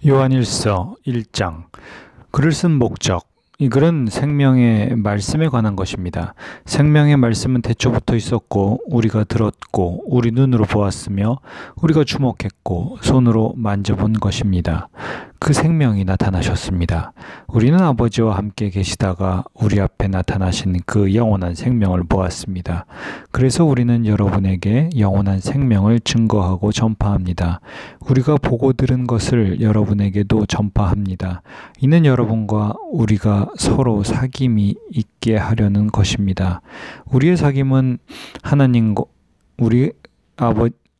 요한일서 1장. 글을 쓴 목적. 이 글은 생명의 말씀에 관한 것입니다. 생명의 말씀은 태초부터 있었고 우리가 들었고 우리 눈으로 보았으며 우리가 주목했고 손으로 만져본 것입니다. 그 생명이 나타나셨습니다. 우리는 아버지와 함께 계시다가 우리 앞에 나타나신 그 영원한 생명을 보았습니다. 그래서 우리는 여러분에게 영원한 생명을 증거하고 전파합니다. 우리가 보고 들은 것을 여러분에게도 전파합니다. 이는 여러분과 우리가 서로 사귐이 있게 하려는 것입니다. 우리의 사귐은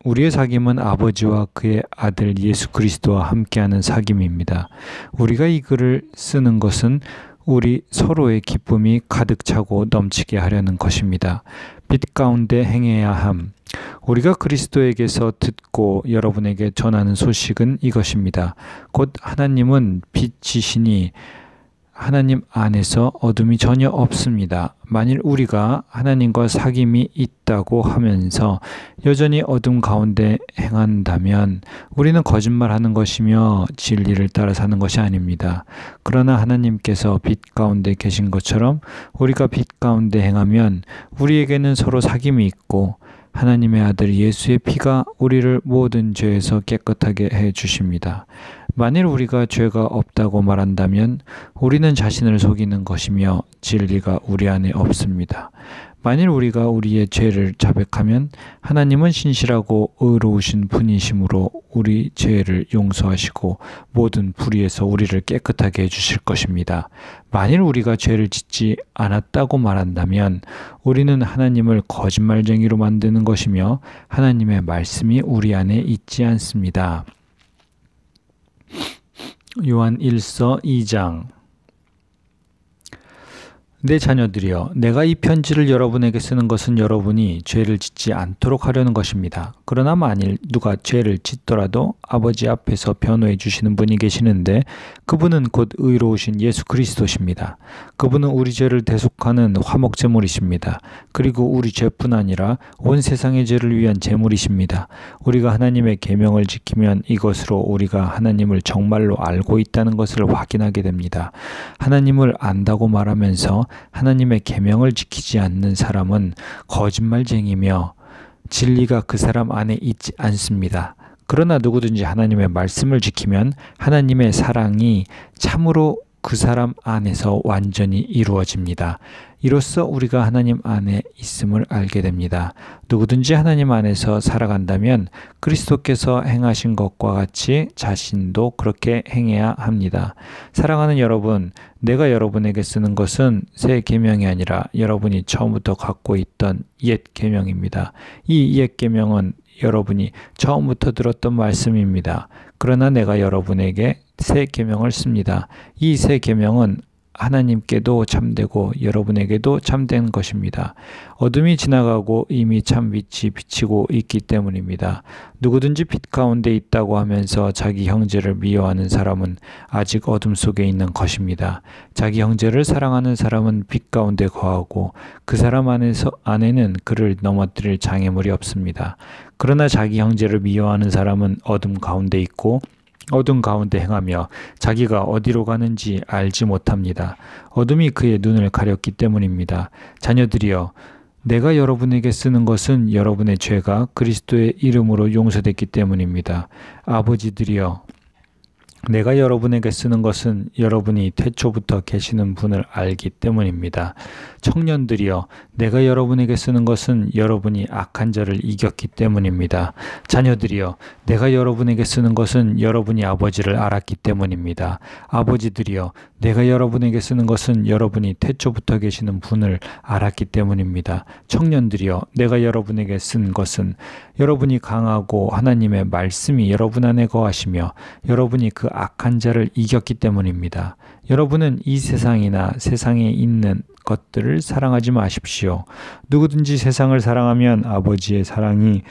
우리의 사귐은 아버지와 그의 아들 예수 그리스도와 함께하는 사귐입니다. 우리가 이 글을 쓰는 것은 우리 서로의 기쁨이 가득 차고 넘치게 하려는 것입니다. 빛 가운데 행해야 함. 우리가 그리스도에게서 듣고 여러분에게 전하는 소식은 이것입니다. 곧 하나님은 빛이시니 하나님 안에서 어둠이 전혀 없습니다. 만일 우리가 하나님과 사귐이 있다고 하면서 여전히 어둠 가운데 행한다면 우리는 거짓말하는 것이며 진리를 따라 사는 것이 아닙니다. 그러나 하나님께서 빛 가운데 계신 것처럼 우리가 빛 가운데 행하면 우리에게는 서로 사귐이 있고 하나님의 아들 예수의 피가 우리를 모든 죄에서 깨끗하게 해 주십니다. 만일 우리가 죄가 없다고 말한다면 우리는 자신을 속이는 것이며 진리가 우리 안에 없습니다. 만일 우리가 우리의 죄를 자백하면 하나님은 신실하고 의로우신 분이시므로 우리 죄를 용서하시고 모든 불의에서 우리를 깨끗하게 해주실 것입니다. 만일 우리가 죄를 짓지 않았다고 말한다면 우리는 하나님을 거짓말쟁이로 만드는 것이며 하나님의 말씀이 우리 안에 있지 않습니다. 요한 1서 2장. 내 자녀들이여, 내가 이 편지를 여러분에게 쓰는 것은 여러분이 죄를 짓지 않도록 하려는 것입니다. 그러나 만일 누가 죄를 짓더라도 아버지 앞에서 변호해 주시는 분이 계시는데 그분은 곧 의로우신 예수 그리스도십니다. 그분은 우리 죄를 대속하는 화목제물이십니다. 그리고 우리 죄뿐 아니라 온 세상의 죄를 위한 제물이십니다. 우리가 하나님의 계명을 지키면 이것으로 우리가 하나님을 정말로 알고 있다는 것을 확인하게 됩니다. 하나님을 안다고 말하면서 하나님의 계명을 지키지 않는 사람은 거짓말쟁이며 진리가 그 사람 안에 있지 않습니다. 그러나 누구든지 하나님의 말씀을 지키면 하나님의 사랑이 참으로 그 사람 안에서 완전히 이루어집니다. 이로써 우리가 하나님 안에 있음을 알게 됩니다. 누구든지 하나님 안에서 살아간다면 그리스도께서 행하신 것과 같이 자신도 그렇게 행해야 합니다. 사랑하는 여러분, 내가 여러분에게 쓰는 것은 새 계명이 아니라 여러분이 처음부터 갖고 있던 옛 계명입니다. 이 옛 계명은 여러분이 처음부터 들었던 말씀입니다. 그러나 내가 여러분에게 새 계명을 씁니다. 이 새 계명은 하나님께도 참되고 여러분에게도 참된 것입니다. 어둠이 지나가고 이미 참 빛이 비치고 있기 때문입니다. 누구든지 빛 가운데 있다고 하면서 자기 형제를 미워하는 사람은 아직 어둠 속에 있는 것입니다. 자기 형제를 사랑하는 사람은 빛 가운데 거하고 그 사람 안에는 그를 넘어뜨릴 장애물이 없습니다. 그러나 자기 형제를 미워하는 사람은 어둠 가운데 있고 어둠 가운데 행하며 자기가 어디로 가는지 알지 못합니다. 어둠이 그의 눈을 가렸기 때문입니다. 자녀들이여, 내가 여러분에게 쓰는 것은 여러분의 죄가 그리스도의 이름으로 용서됐기 때문입니다. 아버지들이여, 내가 여러분에게 쓰는 것은 여러분이 태초부터 계시는 분을 알기 때문입니다. 청년들이여, 내가 여러분에게 쓰는 것은 여러분이 악한 자를 이겼기 때문입니다. 자녀들이여, 내가 여러분에게 쓰는 것은 여러분이 아버지를 알았기 때문입니다. 아버지들이여, 내가 여러분에게 쓰는 것은 여러분이 태초부터 계시는 분을 알았기 때문입니다. 청년들이여, 내가 여러분에게 쓴 것은 여러분이 강하고 하나님의 말씀이 여러분 안에 거하시며 여러분이 그 악한 자를 이겼기 때문입니다. 여러분은 이 세상이나 세상에 있는 것들을 사랑하지 마십시오. 누구든지 세상을 사랑하면 아버지의 사랑이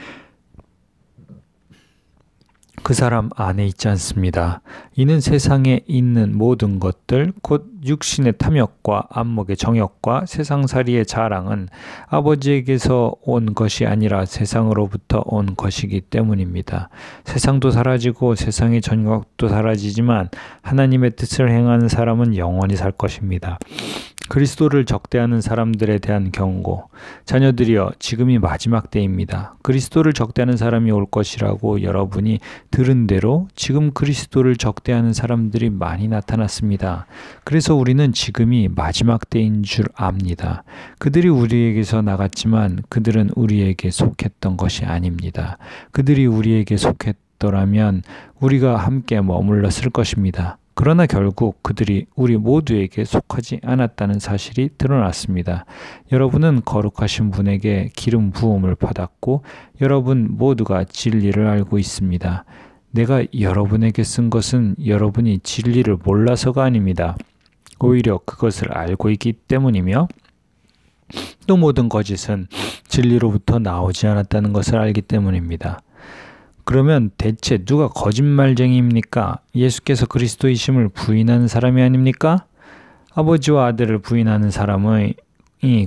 그 사람 안에 있지 않습니다. 이는 세상에 있는 모든 것들, 곧 육신의 탐욕과 안목의 정욕과 세상살이의 자랑은 아버지에게서 온 것이 아니라 세상으로부터 온 것이기 때문입니다. 세상도 사라지고 세상의 정욕도 사라지지만 하나님의 뜻을 행하는 사람은 영원히 살 것입니다. 그리스도를 적대하는 사람들에 대한 경고. 자녀들이여, 지금이 마지막 때입니다. 그리스도를 적대하는 사람이 올 것이라고 여러분이 들은 대로 지금 그리스도를 적대하는 사람들이 많이 나타났습니다. 그래서 우리는 지금이 마지막 때인 줄 압니다. 그들이 우리에게서 나갔지만 그들은 우리에게 속했던 것이 아닙니다. 그들이 우리에게 속했더라면 우리가 함께 머물렀을 것입니다. 그러나 결국 그들이 우리 모두에게 속하지 않았다는 사실이 드러났습니다. 여러분은 거룩하신 분에게 기름 부음을 받았고 여러분 모두가 진리를 알고 있습니다. 내가 여러분에게 쓴 것은 여러분이 진리를 몰라서가 아닙니다. 오히려 그것을 알고 있기 때문이며 또 모든 거짓은 진리로부터 나오지 않았다는 것을 알기 때문입니다. 그러면 대체 누가 거짓말쟁이입니까? 예수께서 그리스도이심을 부인하는 사람이 아닙니까? 아버지와 아들을 부인하는 사람이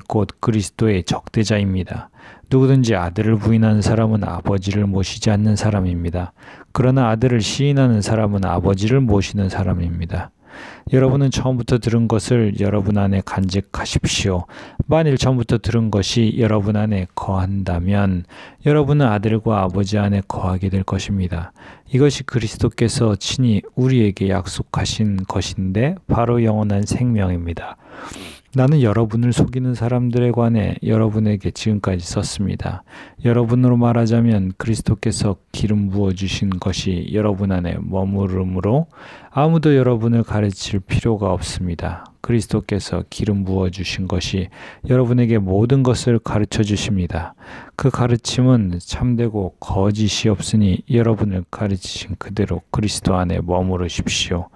곧 그리스도의 적대자입니다. 누구든지 아들을 부인하는 사람은 아버지를 모시지 않는 사람입니다. 그러나 아들을 시인하는 사람은 아버지를 모시는 사람입니다. 여러분은 처음부터 들은 것을 여러분 안에 간직하십시오. 만일 처음부터 들은 것이 여러분 안에 거한다면 여러분은 아들과 아버지 안에 거하게 될 것입니다. 이것이 그리스도께서 친히 우리에게 약속하신 것인데 바로 영원한 생명입니다. 나는 여러분을 속이는 사람들에 관해 여러분에게 지금까지 썼습니다. 여러분으로 말하자면 그리스도께서 기름 부어주신 것이 여러분 안에 머무르므로 아무도 여러분을 가르칠 필요가 없습니다. 그리스도께서 기름 부어주신 것이 여러분에게 모든 것을 가르쳐 주십니다. 그 가르침은 참되고 거짓이 없으니 여러분을 가르치신 그대로 그리스도 안에 머무르십시오.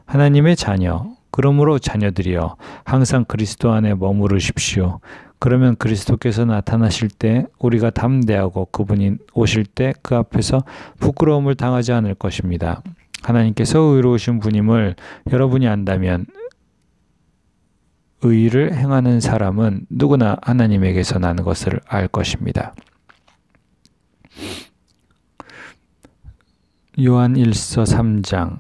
하나님의 자녀, 그러므로 자녀들이여 항상 그리스도 안에 머무르십시오. 그러면 그리스도께서 나타나실 때 우리가 담대하고 그분이 오실 때 그 앞에서 부끄러움을 당하지 않을 것입니다. 하나님께서 의로우신 분임을 여러분이 안다면 의를 행하는 사람은 누구나 하나님에게서 나는 것을 알 것입니다. 요한 1서 3장.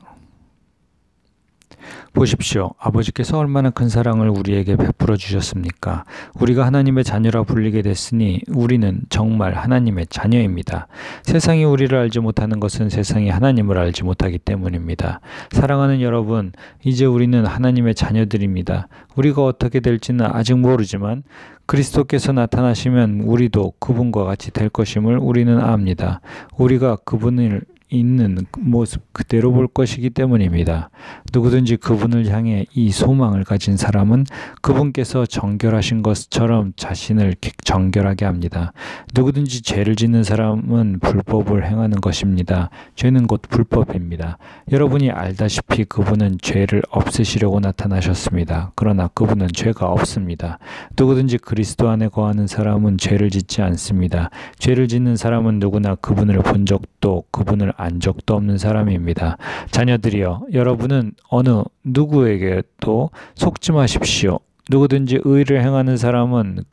보십시오. 아버지께서 얼마나 큰 사랑을 우리에게 베풀어 주셨습니까? 우리가 하나님의 자녀라 불리게 됐으니 우리는 정말 하나님의 자녀입니다. 세상이 우리를 알지 못하는 것은 세상이 하나님을 알지 못하기 때문입니다. 사랑하는 여러분, 이제 우리는 하나님의 자녀들입니다. 우리가 어떻게 될지는 아직 모르지만 그리스도께서 나타나시면 우리도 그분과 같이 될 것임을 우리는 압니다. 우리가 그분을 있는 모습 그대로 볼 것이기 때문입니다. 누구든지 그분을 향해 이 소망을 가진 사람은 그분께서 정결하신 것처럼 자신을 정결하게 합니다. 누구든지 죄를 짓는 사람은 불법을 행하는 것입니다. 죄는 곧 불법입니다. 여러분이 알다시피 그분은 죄를 없애시려고 나타나셨습니다. 그러나 그분은 죄가 없습니다. 누구든지 그리스도 안에 거하는 사람은 죄를 짓지 않습니다. 죄를 짓는 사람은 누구나 그분을 본 적도 그분을 안 적도 없는 사람입니다. 자녀들이여, 여러분은 어느 누구에게도 속지 마십시오. 누구든지 의를 행하는 사람은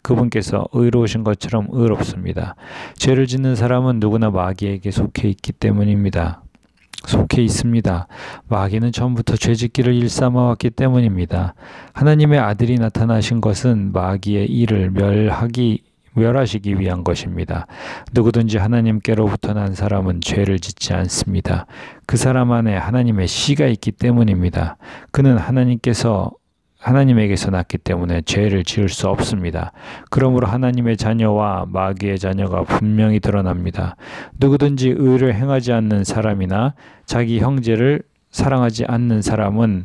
그분께서 의로우신 것처럼 의롭습니다. 죄를 짓는 사람은 누구나 마귀에게 속해 있기 때문입니다. 속해 있습니다. 마귀는 처음부터 죄짓기를 일삼아왔기 때문입니다. 하나님의 아들이 나타나신 것은 마귀의 일을 멸하시기 위한 것입니다. 누구든지 하나님께로부터 난 사람은 죄를 짓지 않습니다. 그 사람 안에 하나님의 씨가 있기 때문입니다. 그는 하나님에게서 났기 때문에 죄를 지을 수 없습니다. 그러므로 하나님의 자녀와 마귀의 자녀가 분명히 드러납니다. 누구든지 의를 행하지 않는 사람이나 자기 형제를 사랑하지 않는 사람은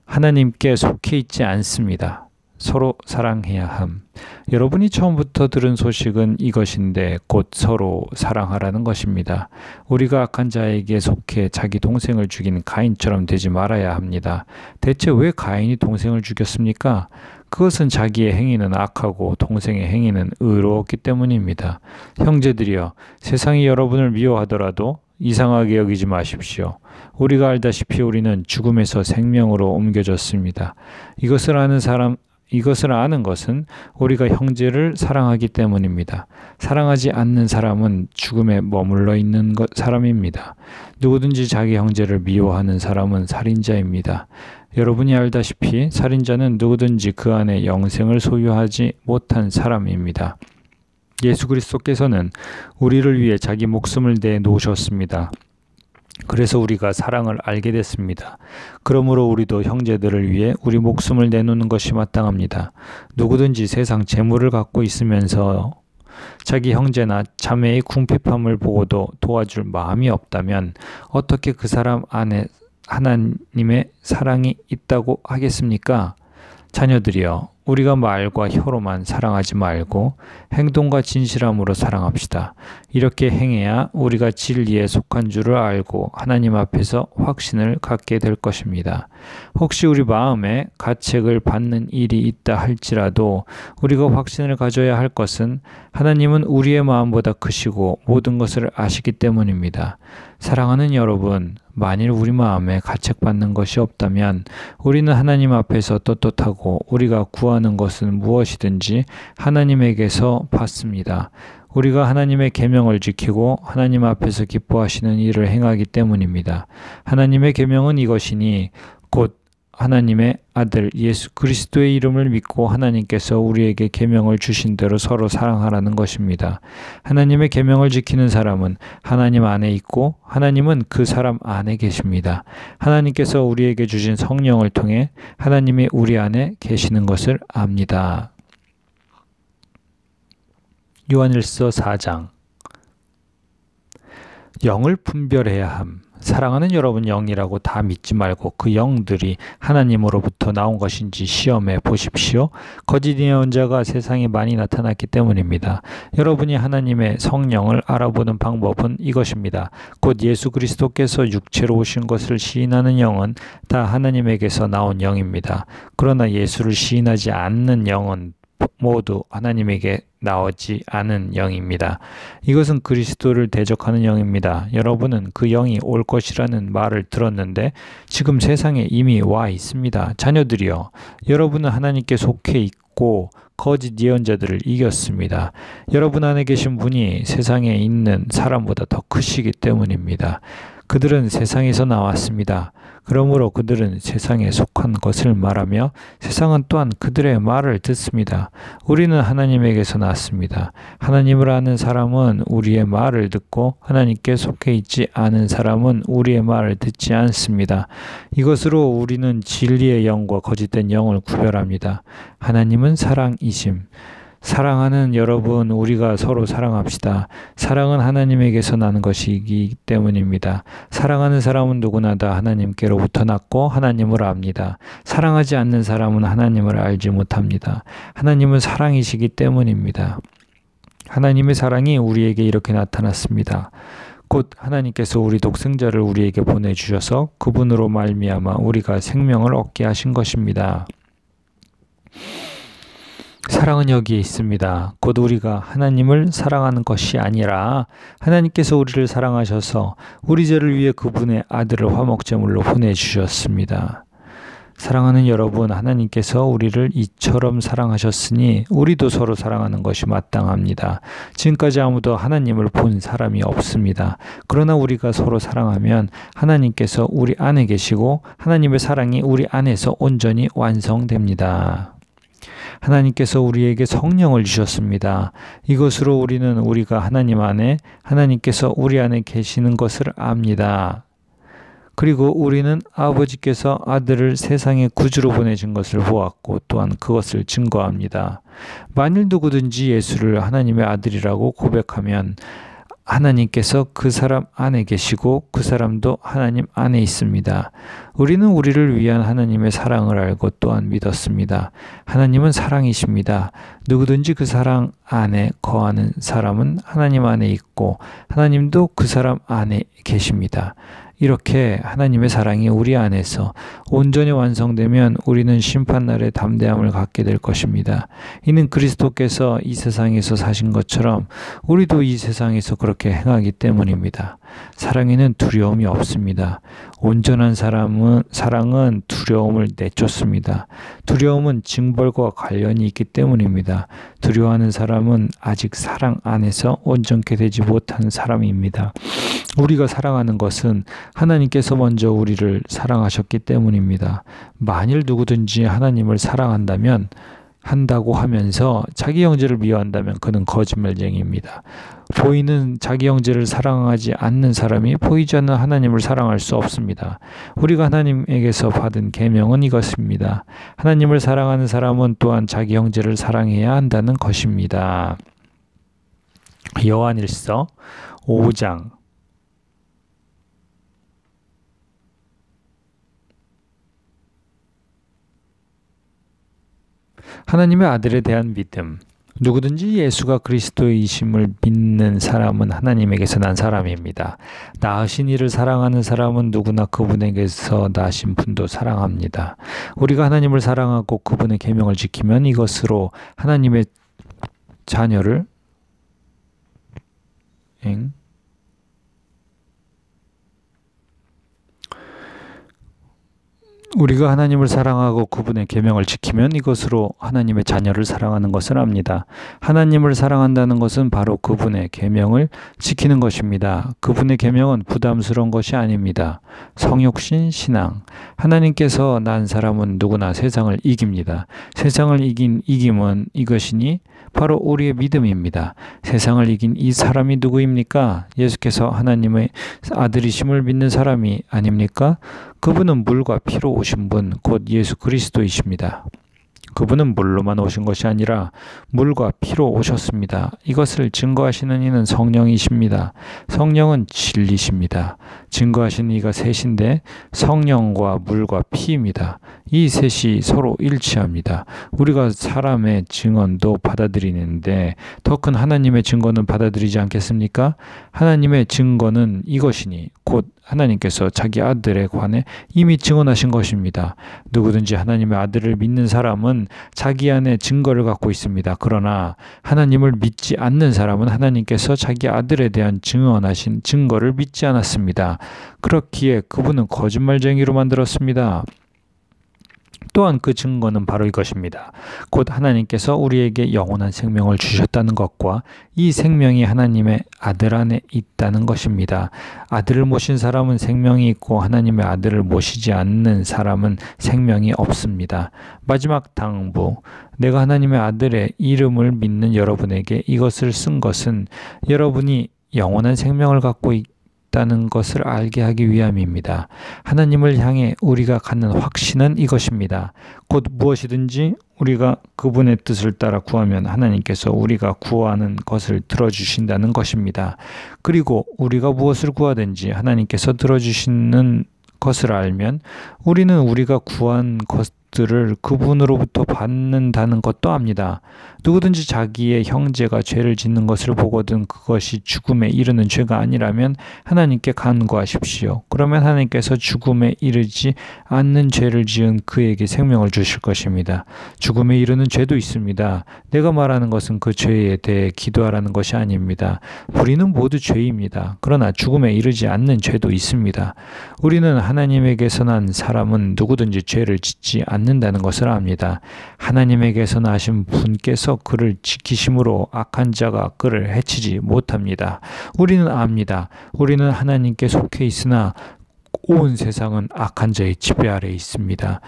하나님께 속해 있지 않습니다. 서로 사랑해야 함. 여러분이 처음부터 들은 소식은 이것인데 곧 서로 사랑하라는 것입니다. 우리가 악한 자에게 속해 자기 동생을 죽인 가인처럼 되지 말아야 합니다. 대체 왜 가인이 동생을 죽였습니까? 그것은 자기의 행위는 악하고 동생의 행위는 의로웠기 때문입니다. 형제들이여, 세상이 여러분을 미워하더라도 이상하게 여기지 마십시오. 우리가 알다시피 우리는 죽음에서 생명으로 옮겨졌습니다. 이것을 아는 것은 우리가 형제를 사랑하기 때문입니다. 사랑하지 않는 사람은 죽음에 머물러 있는 사람입니다. 누구든지 자기 형제를 미워하는 사람은 살인자입니다. 여러분이 알다시피 살인자는 누구든지 그 안에 영생을 소유하지 못한 사람입니다. 예수 그리스도께서는 우리를 위해 자기 목숨을 내놓으셨습니다. 그래서 우리가 사랑을 알게 됐습니다. 그러므로 우리도 형제들을 위해 우리 목숨을 내놓는 것이 마땅합니다. 누구든지 세상 재물을 갖고 있으면서 자기 형제나 자매의 궁핍함을 보고도 도와줄 마음이 없다면 어떻게 그 사람 안에 하나님의 사랑이 있다고 하겠습니까? 자녀들이여, 우리가 말과 혀로만 사랑하지 말고 행동과 진실함으로 사랑합시다. 이렇게 행해야 우리가 진리에 속한 줄을 알고 하나님 앞에서 확신을 갖게 될 것입니다. 혹시 우리 마음에 가책을 받는 일이 있다 할지라도 우리가 확신을 가져야 할 것은 하나님은 우리의 마음보다 크시고 모든 것을 아시기 때문입니다. 사랑하는 여러분, 만일 우리 마음에 가책받는 것이 없다면 우리는 하나님 앞에서 떳떳하고 우리가 구하는 것은 무엇이든지 하나님에게서 받습니다. 우리가 하나님의 계명을 지키고 하나님 앞에서 기뻐하시는 일을 행하기 때문입니다. 하나님의 계명은 이것이니 곧 하나님의 아들 예수 그리스도의 이름을 믿고 하나님께서 우리에게 계명을 주신 대로 서로 사랑하라는 것입니다. 하나님의 계명을 지키는 사람은 하나님 안에 있고 하나님은 그 사람 안에 계십니다. 하나님께서 우리에게 주신 성령을 통해 하나님이 우리 안에 계시는 것을 압니다. 요한일서 4장. 영을 분별해야 함. 사랑하는 여러분, 영이라고 다 믿지 말고 그 영들이 하나님으로부터 나온 것인지 시험해 보십시오. 거짓 예언자가 세상에 많이 나타났기 때문입니다. 여러분이 하나님의 성령을 알아보는 방법은 이것입니다. 곧 예수 그리스도께서 육체로 오신 것을 시인하는 영은 다 하나님에게서 나온 영입니다. 그러나 예수를 시인하지 않는 영은 모두 하나님에게 나오지 않은 영입니다. 이것은 그리스도를 대적하는 영입니다. 여러분은 그 영이 올 것이라는 말을 들었는데 지금 세상에 이미 와 있습니다. 자녀들이여, 여러분은 하나님께 속해 있고 거짓 예언자들을 이겼습니다. 여러분 안에 계신 분이 세상에 있는 사람보다 더 크시기 때문입니다. 그들은 세상에서 나왔습니다. 그러므로 그들은 세상에 속한 것을 말하며 세상은 또한 그들의 말을 듣습니다. 우리는 하나님에게서 났습니다. 하나님을 아는 사람은 우리의 말을 듣고 하나님께 속해 있지 않은 사람은 우리의 말을 듣지 않습니다. 이것으로 우리는 진리의 영과 거짓된 영을 구별합니다. 하나님은 사랑이심. 사랑하는 여러분, 우리가 서로 사랑합시다. 사랑은 하나님에게서 나는 것이기 때문입니다. 사랑하는 사람은 누구나 다 하나님께로부터 났고 하나님을 압니다. 사랑하지 않는 사람은 하나님을 알지 못합니다. 하나님은 사랑이시기 때문입니다. 하나님의 사랑이 우리에게 이렇게 나타났습니다. 곧 하나님께서 우리 독생자를 우리에게 보내주셔서 그분으로 말미암아 우리가 생명을 얻게 하신 것입니다. 사랑은 여기에 있습니다. 곧 우리가 하나님을 사랑하는 것이 아니라 하나님께서 우리를 사랑하셔서 우리 죄를 위해 그분의 아들을 화목제물로 보내주셨습니다. 사랑하는 여러분, 하나님께서 우리를 이처럼 사랑하셨으니 우리도 서로 사랑하는 것이 마땅합니다. 지금까지 아무도 하나님을 본 사람이 없습니다. 그러나 우리가 서로 사랑하면 하나님께서 우리 안에 계시고 하나님의 사랑이 우리 안에서 온전히 완성됩니다. 하나님께서 우리에게 성령을 주셨습니다. 이것으로 우리는 우리가 하나님 안에, 하나님께서 우리 안에 계시는 것을 압니다. 그리고 우리는 아버지께서 아들을 세상에 구주로 보내신 것을 보았고 또한 그것을 증거합니다. 만일 누구든지 예수를 하나님의 아들이라고 고백하면 하나님께서 그 사람 안에 계시고 그 사람도 하나님 안에 있습니다. 우리는 우리를 위한 하나님의 사랑을 알고 또한 믿었습니다. 하나님은 사랑이십니다. 누구든지 그 사랑 안에 거하는 사람은 하나님 안에 있고 하나님도 그 사람 안에 계십니다. 이렇게 하나님의 사랑이 우리 안에서 온전히 완성되면 우리는 심판날에 담대함을 갖게 될 것입니다. 이는 그리스도께서 이 세상에서 사신 것처럼 우리도 이 세상에서 그렇게 행하기 때문입니다. 사랑에는 두려움이 없습니다. 온전한 사랑은 두려움을 내쫓습니다. 두려움은 징벌과 관련이 있기 때문입니다. 두려워하는 사람은 아직 사랑 안에서 온전케 되지 못한 사람입니다. 우리가 사랑하는 것은 하나님께서 먼저 우리를 사랑하셨기 때문입니다. 만일 누구든지 하나님을 한다고 하면서 자기 형제를 미워한다면 그는 거짓말쟁이입니다. 보이는 자기 형제를 사랑하지 않는 사람이 보이지 않는 하나님을 사랑할 수 없습니다. 우리가 하나님에게서 받은 계명은 이것입니다. 하나님을 사랑하는 사람은 또한 자기 형제를 사랑해야 한다는 것입니다. 요한일서 5장 하나님의 아들에 대한 믿음. 누구든지 예수가 그리스도이심을 믿는 사람은 하나님에게서 난 사람입니다. 낳으신 이를 사랑하는 사람은 누구나 그분에게서 나신 분도 사랑합니다. 우리가 하나님을 사랑하고 그분의 계명을 지키면 이것으로 하나님의 자녀를 우리가 하나님을 사랑하고 그분의 계명을 지키면 이것으로 하나님의 자녀를 사랑하는 것을 압니다. 하나님을 사랑한다는 것은 바로 그분의 계명을 지키는 것입니다. 그분의 계명은 부담스러운 것이 아닙니다. 성육신 신앙. 하나님께서 난 사람은 누구나 세상을 이깁니다. 세상을 이긴 이김은 이것이니 바로 우리의 믿음입니다. 세상을 이긴 이 사람이 누구입니까? 예수께서 하나님의 아들이심을 믿는 사람이 아닙니까? 그분은 물과 피로 오신 분, 곧 예수 그리스도이십니다. 그분은 물로만 오신 것이 아니라 물과 피로 오셨습니다. 이것을 증거하시는 이는 성령이십니다. 성령은 진리십니다. 증거하시는 이가 셋인데 성령과 물과 피입니다. 이 셋이 서로 일치합니다. 우리가 사람의 증언도 받아들이는데 더 큰 하나님의 증거는 받아들이지 않겠습니까? 하나님의 증거는 이것이니 곧 하나님께서 자기 아들에 관해 이미 증언하신 것입니다. 누구든지 하나님의 아들을 믿는 사람은 자기 안에 증거를 갖고 있습니다. 그러나 하나님을 믿지 않는 사람은 하나님께서 자기 아들에 대한 증언하신 증거를 믿지 않았습니다. 그렇기에 그분은 거짓말쟁이로 만들었습니다. 또한 그 증거는 바로 이것입니다. 곧 하나님께서 우리에게 영원한 생명을 주셨다는 것과 이 생명이 하나님의 아들 안에 있다는 것입니다. 아들을 모신 사람은 생명이 있고 하나님의 아들을 모시지 않는 사람은 생명이 없습니다. 마지막 당부. 내가 하나님의 아들의 이름을 믿는 여러분에게 이것을 쓴 것은 여러분이 영원한 생명을 갖고 있다는 것을 알게 하기 위함입니다. 하나님을 향해 우리가 갖는 확신은 이것입니다. 곧 무엇이든지 우리가 그분의 뜻을 따라 구하면 하나님께서 우리가 구하는 것을 들어주신다는 것입니다. 그리고 우리가 무엇을 구하든지 하나님께서 들어주시는 것을 알면 우리는 우리가 구한 것들을 그분으로부터 받는다는 것도 압니다. 누구든지 자기의 형제가 죄를 짓는 것을 보거든 그것이 죽음에 이르는 죄가 아니라면 하나님께 간구하십시오. 그러면 하나님께서 죽음에 이르지 않는 죄를 지은 그에게 생명을 주실 것입니다. 죽음에 이르는 죄도 있습니다. 내가 말하는 것은 그 죄에 대해 기도하라는 것이 아닙니다. 우리는 모두 죄입니다. 그러나 죽음에 이르지 않는 죄도 있습니다. 우리는 하나님에게서 난 사람은 누구든지 죄를 짓지 않는다는 것을 압니다. 하나님에게서 나신 분께서 그를 지키심으로 악한 자가 그를 해치지 못합니다. 우리는 압니다. 우리는 하나님께 속해 있으나 온 세상은 악한 자의 지배 아래 있습니다.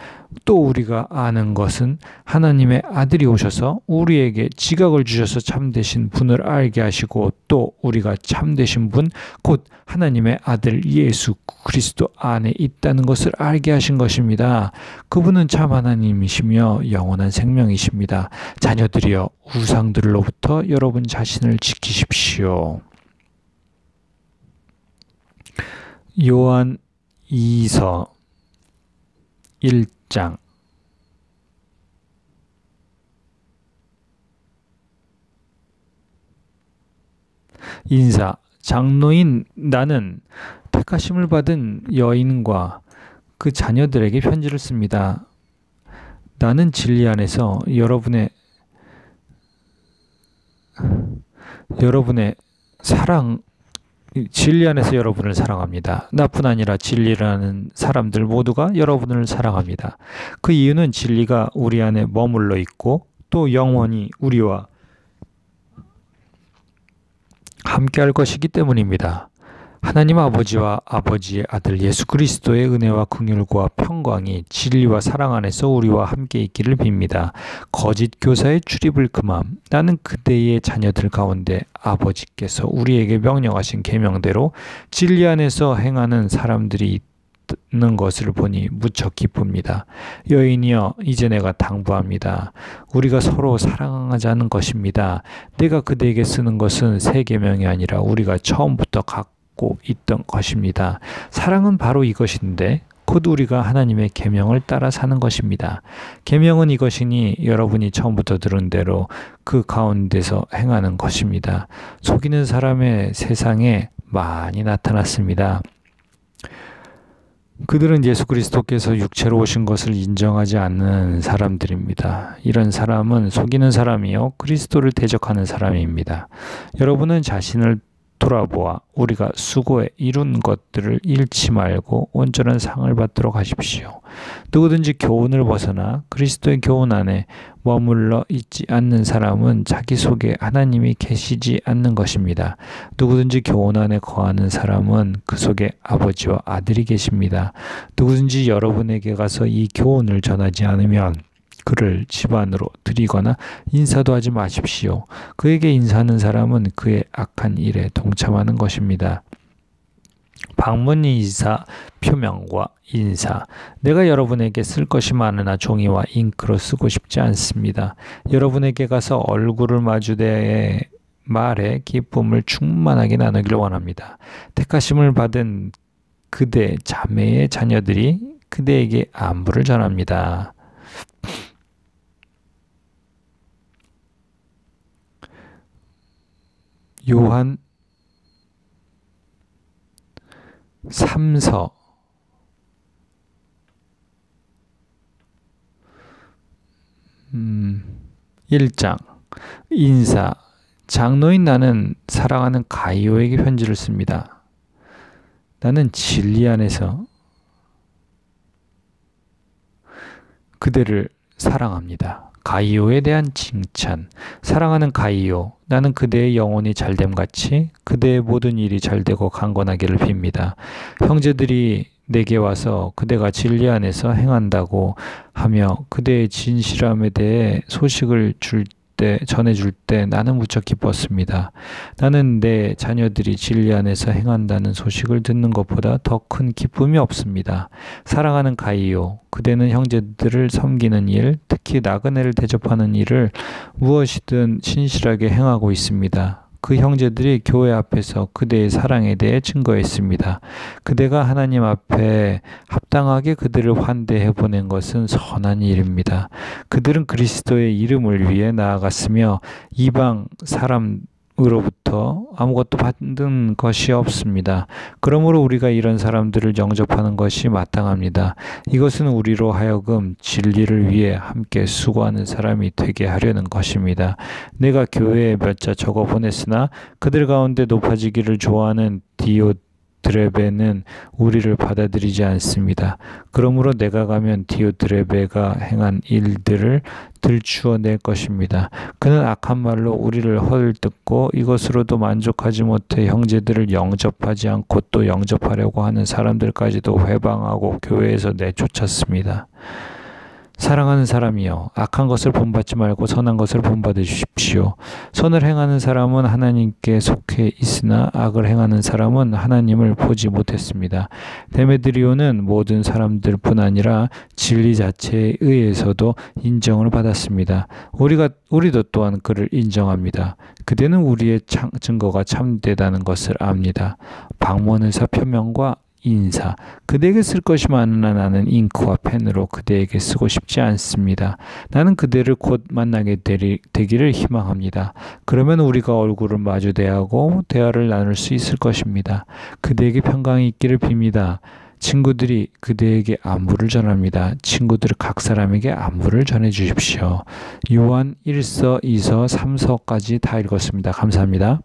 또 우리가 아는 것은 하나님의 아들이 오셔서 우리에게 지각을 주셔서 참되신 분을 알게 하시고 또 우리가 참되신 분 곧 하나님의 아들 예수 그리스도 안에 있다는 것을 알게 하신 것입니다. 그분은 참 하나님이시며 영원한 생명이십니다. 자녀들이여 우상들로부터 여러분 자신을 지키십시오. 요한 2서 1장 인사. 장로인 나는 택하심을 받은 여인과 그 자녀들에게 편지를 씁니다. 나는 진리 안에서 여러분의 사랑이 진리 안에서 여러분을 사랑합니다. 나뿐 아니라 진리라는 사람들 모두가 여러분을 사랑합니다. 그 이유는 진리가 우리 안에 머물러 있고 또 영원히 우리와 함께할 것이기 때문입니다. 하나님 아버지와 아버지의 아들 예수 그리스도의 은혜와 긍휼과 평강이 진리와 사랑 안에서 우리와 함께 있기를 빕니다. 거짓 교사의 출입을 금함. 나는 그대의 자녀들 가운데 아버지께서 우리에게 명령하신 계명대로 진리 안에서 행하는 사람들이 있는 것을 보니 무척 기쁩니다. 여인이여, 이제 내가 당부합니다. 우리가 서로 사랑하자는 것입니다. 내가 그대에게 쓰는 것은 새 계명이 아니라 우리가 처음부터 갖고 있던 것입니다. 사랑은 바로 이것인데 곧 우리가 하나님의 계명을 따라 사는 것입니다. 계명은 이것이니 여러분이 처음부터 들은 대로 그 가운데서 행하는 것입니다. 속이는 사람의 세상에 많이 나타났습니다. 그들은 예수 그리스도께서 육체로 오신 것을 인정하지 않는 사람들입니다. 이런 사람은 속이는 사람이요 그리스도를 대적하는 사람입니다. 여러분은 자신을 돌아보아 우리가 수고해 이룬 것들을 잃지 말고 온전한 상을 받도록 하십시오. 누구든지 교훈을 벗어나 그리스도의 교훈 안에 머물러 있지 않는 사람은 자기 속에 하나님이 계시지 않는 것입니다. 누구든지 교훈 안에 거하는 사람은 그 속에 아버지와 아들이 계십니다. 누구든지 여러분에게 가서 이 교훈을 전하지 않으면 그를 집안으로 들이거나 인사도 하지 마십시오. 그에게 인사하는 사람은 그의 악한 일에 동참하는 것입니다. 방문 인사, 표명과 인사. 내가 여러분에게 쓸 것이 많으나 종이와 잉크로 쓰고 싶지 않습니다. 여러분에게 가서 얼굴을 마주대해 말에 기쁨을 충만하게 나누기를 원합니다. 택하심을 받은 그대 자매의 자녀들이 그대에게 안부를 전합니다. 요한 3서 1장 인사. 장로인 나는 사랑하는 가이오에게 편지를 씁니다. 나는 진리 안에서 그대를 사랑합니다. 가이오에 대한 칭찬. 사랑하는 가이오, 나는 그대의 영혼이 잘됨같이 그대의 모든 일이 잘되고 강건하기를 빕니다. 형제들이 내게 와서 그대가 진리 안에서 행한다고 하며 그대의 진실함에 대해 소식을 전해줄 때 나는 무척 기뻤습니다. 나는 내 자녀들이 진리 안에서 행한다는 소식을 듣는 것보다 더 큰 기쁨이 없습니다. 사랑하는 가이오, 그대는 형제들을 섬기는 일, 특히 나그네를 대접하는 일을 무엇이든 신실하게 행하고 있습니다. 그 형제들이 교회 앞에서 그대의 사랑에 대해 증거했습니다. 그대가 하나님 앞에 합당하게 그들을 환대해 보낸 것은 선한 일입니다. 그들은 그리스도의 이름을 위해 나아갔으며 이방 사람으로부터 아무것도 받은 것이 없습니다. 그러므로 우리가 이런 사람들을 영접하는 것이 마땅합니다. 이것은 우리로 하여금 진리를 위해 함께 수고하는 사람이 되게 하려는 것입니다. 내가 교회에 몇 자 적어 보냈으나 그들 가운데 높아지기를 좋아하는 디오드레베는 우리를 받아들이지 않습니다. 그러므로 내가 가면 디오드레베가 행한 일들을 들추어 낼 것입니다. 그는 악한 말로 우리를 헐뜯고 이것으로도 만족하지 못해 형제들을 영접하지 않고 또 영접하려고 하는 사람들까지도 회방하고 교회에서 내쫓았습니다. 사랑하는 사람이여, 악한 것을 본받지 말고 선한 것을 본받으십시오. 선을 행하는 사람은 하나님께 속해 있으나 악을 행하는 사람은 하나님을 보지 못했습니다. 데메드리오는 모든 사람들뿐 아니라 진리 자체에 의해서도 인정을 받았습니다. 우리도 또한 그를 인정합니다. 그대는 우리의 증거가 참되다는 것을 압니다. 방문의사 표명과 인사. 그대에게 쓸 것이 많으나 나는 잉크와 펜으로 그대에게 쓰고 싶지 않습니다. 나는 그대를 곧 만나게 되기를 희망합니다. 그러면 우리가 얼굴을 마주 대하고 대화를 나눌 수 있을 것입니다. 그대에게 평강이 있기를 빕니다. 친구들이 그대에게 안부를 전합니다. 친구들 각 사람에게 안부를 전해 주십시오. 요한 1서, 2서, 3서까지 다 읽었습니다. 감사합니다.